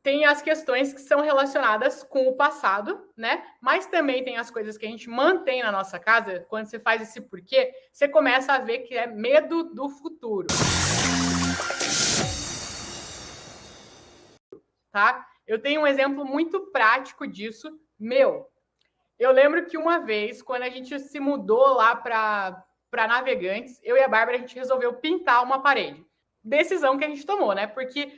tem as questões que são relacionadas com o passado, né? Mas também tem as coisas que a gente mantém na nossa casa. Quando você faz esse porquê, você começa a ver que é medo do futuro. Tá? Eu tenho um exemplo muito prático disso, meu. Eu lembro que uma vez, quando a gente se mudou lá para Navegantes, eu e a Bárbara, a gente resolveu pintar uma parede. Decisão que a gente tomou, né? Porque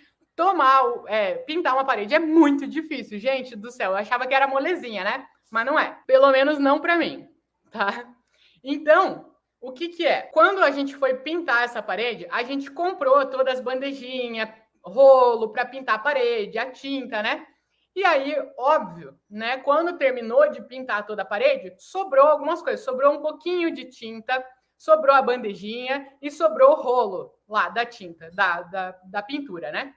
pintar uma parede é muito difícil, gente do céu. Eu achava que era molezinha, né? Mas não é. Pelo menos não para mim, tá? Então, o que é? Quando a gente foi pintar essa parede, a gente comprou todas as bandejinhas, rolo para pintar a parede, a tinta, né? E aí, óbvio, né? Quando terminou de pintar toda a parede, sobrou algumas coisas. Sobrou um pouquinho de tinta, sobrou a bandejinha e sobrou o rolo lá da tinta, da pintura, né?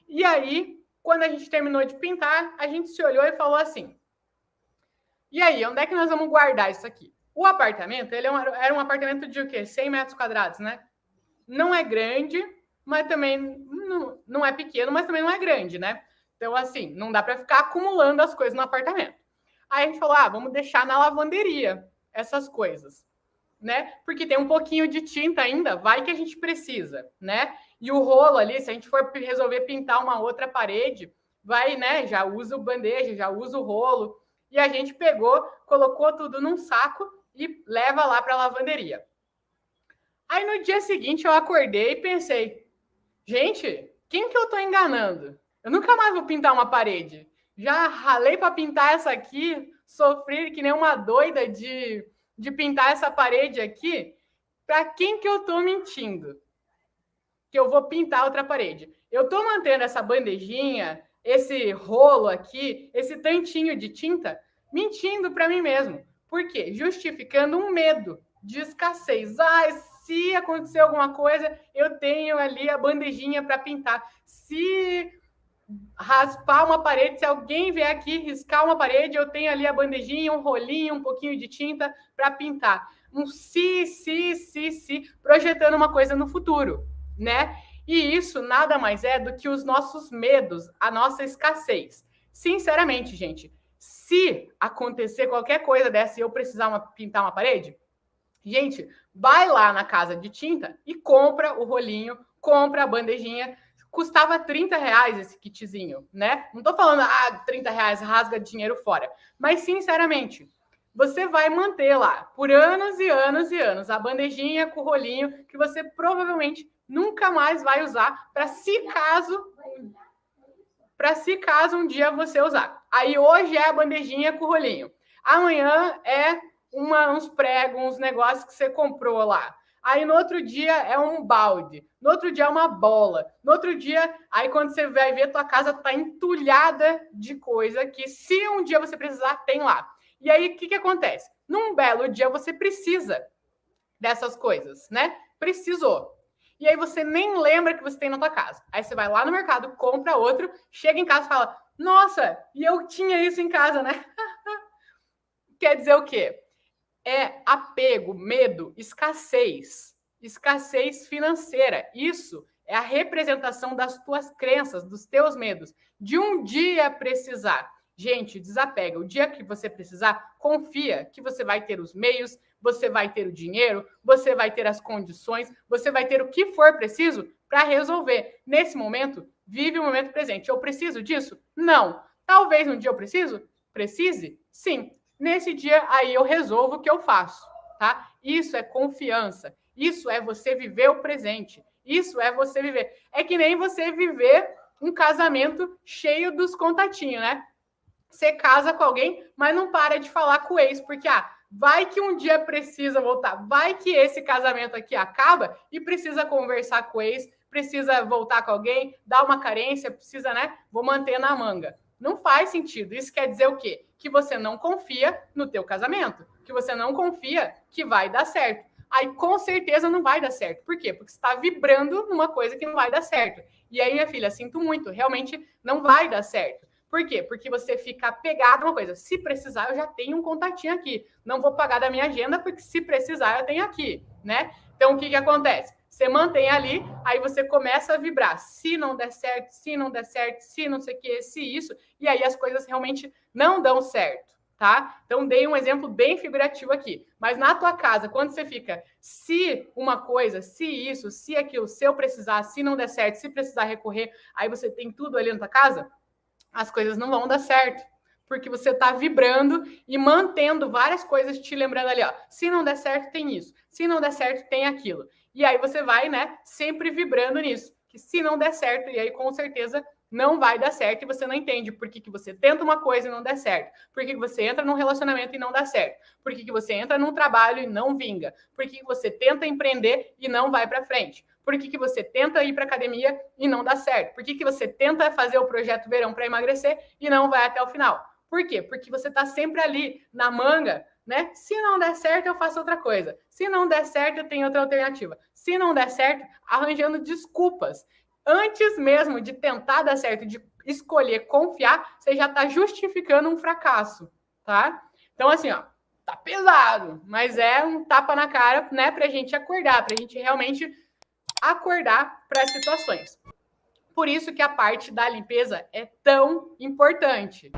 E aí, quando a gente terminou de pintar, a gente se olhou e falou assim: e aí, onde é que nós vamos guardar isso aqui? O apartamento, era um apartamento de o quê? 100 metros quadrados, né? Não é grande, mas também não é pequeno, mas também não é grande, né? Então, assim, não dá para ficar acumulando as coisas no apartamento. Aí a gente falou, vamos deixar na lavanderia essas coisas, né? Porque tem um pouquinho de tinta ainda, vai que a gente precisa, né? E o rolo ali, se a gente for resolver pintar uma outra parede, vai, né? Já usa o bandeja, já usa o rolo. E a gente pegou, colocou tudo num saco e leva lá para a lavanderia. Aí no dia seguinte eu acordei e pensei, gente, quem que eu tô enganando? Eu nunca mais vou pintar uma parede. Já ralei para pintar essa aqui, sofri que nem uma doida de pintar essa parede aqui. Para quem que eu tô mentindo? Que eu vou pintar outra parede. Eu tô mantendo essa bandejinha, esse rolo aqui, esse tantinho de tinta, mentindo para mim mesmo. Por quê? Justificando um medo de escassez. Se acontecer alguma coisa, eu tenho ali a bandejinha para pintar. Se raspar uma parede, se alguém vier aqui riscar uma parede, eu tenho ali a bandejinha, um rolinho, um pouquinho de tinta para pintar. Um se, projetando uma coisa no futuro, né? E isso nada mais é do que os nossos medos, a nossa escassez. Sinceramente, gente, se acontecer qualquer coisa dessa e eu precisar pintar uma parede, gente, vai lá na casa de tinta e compra o rolinho, compra a bandejinha. Custava R$30 esse kitzinho, né? Não tô falando, R$30, rasga dinheiro fora. Mas, sinceramente, você vai manter lá por anos e anos e anos a bandejinha com o rolinho que você provavelmente nunca mais vai usar para se caso um dia você usar. Aí hoje é a bandejinha com o rolinho. Amanhã é uns pregos, uns negócios que você comprou lá. Aí no outro dia é um balde, no outro dia é uma bola, no outro dia, aí quando você vai ver, tua casa tá entulhada de coisa que se um dia você precisar, tem lá. E aí o que acontece? Num belo dia você precisa dessas coisas, né? Precisou. E aí você nem lembra que você tem na tua casa. Aí você vai lá no mercado, compra outro, chega em casa e fala, nossa, e eu tinha isso em casa, né? Quer dizer o quê? É apego, medo, escassez financeira. Isso é a representação das tuas crenças, dos teus medos, de um dia precisar. Gente, desapega. O dia que você precisar, confia que você vai ter os meios, você vai ter o dinheiro, você vai ter as condições, você vai ter o que for preciso para resolver. Nesse momento, vive o momento presente. Eu preciso disso? Não. Talvez um dia eu precise? Sim. Nesse dia, aí eu resolvo o que eu faço, tá? Isso é confiança. Isso é você viver o presente. Isso é você viver. É que nem você viver um casamento cheio dos contatinhos, né? Você casa com alguém, mas não para de falar com o ex, porque, vai que um dia precisa voltar. Vai que esse casamento aqui acaba e precisa conversar com o ex, precisa voltar com alguém, dar uma carência, precisa, né? Vou manter na manga. Não faz sentido. Isso quer dizer o quê? Que você não confia no teu casamento, que você não confia que vai dar certo. Aí com certeza não vai dar certo. Por quê? Porque você está vibrando numa coisa que não vai dar certo. E aí, minha filha, sinto muito, realmente não vai dar certo. Por quê? Porque você fica apegado a uma coisa. Se precisar, eu já tenho um contatinho aqui. Não vou pagar da minha agenda, porque se precisar, eu tenho aqui, né? Então, o que acontece? Você mantém ali, aí você começa a vibrar. Se não der certo, se não der certo, se não sei o que, se isso, e aí as coisas realmente não dão certo, tá? Então, dei um exemplo bem figurativo aqui. Mas na tua casa, quando você fica, se uma coisa, se isso, se aquilo, se eu precisar, se não der certo, se precisar recorrer, aí você tem tudo ali na tua casa, as coisas não vão dar certo. Porque você está vibrando e mantendo várias coisas te lembrando ali, ó. Se não der certo, tem isso. Se não der certo, tem aquilo. E aí você vai, né, sempre vibrando nisso. Que se não der certo, e aí com certeza não vai dar certo e você não entende por que você tenta uma coisa e não der certo. Por que você entra num relacionamento e não dá certo. Por que você entra num trabalho e não vinga. Por que você tenta empreender e não vai para frente. Por que você tenta ir para academia e não dá certo. Por que você tenta fazer o projeto verão para emagrecer e não vai até o final. Por quê? Porque você está sempre ali na manga, né? Se não der certo, eu faço outra coisa. Se não der certo, eu tenho outra alternativa. Se não der certo, arranjando desculpas. Antes mesmo de tentar dar certo, de escolher confiar, você já está justificando um fracasso, tá? Então, assim, ó, tá pesado, mas é um tapa na cara, né, pra gente acordar, pra gente realmente acordar para as situações. Por isso que a parte da limpeza é tão importante.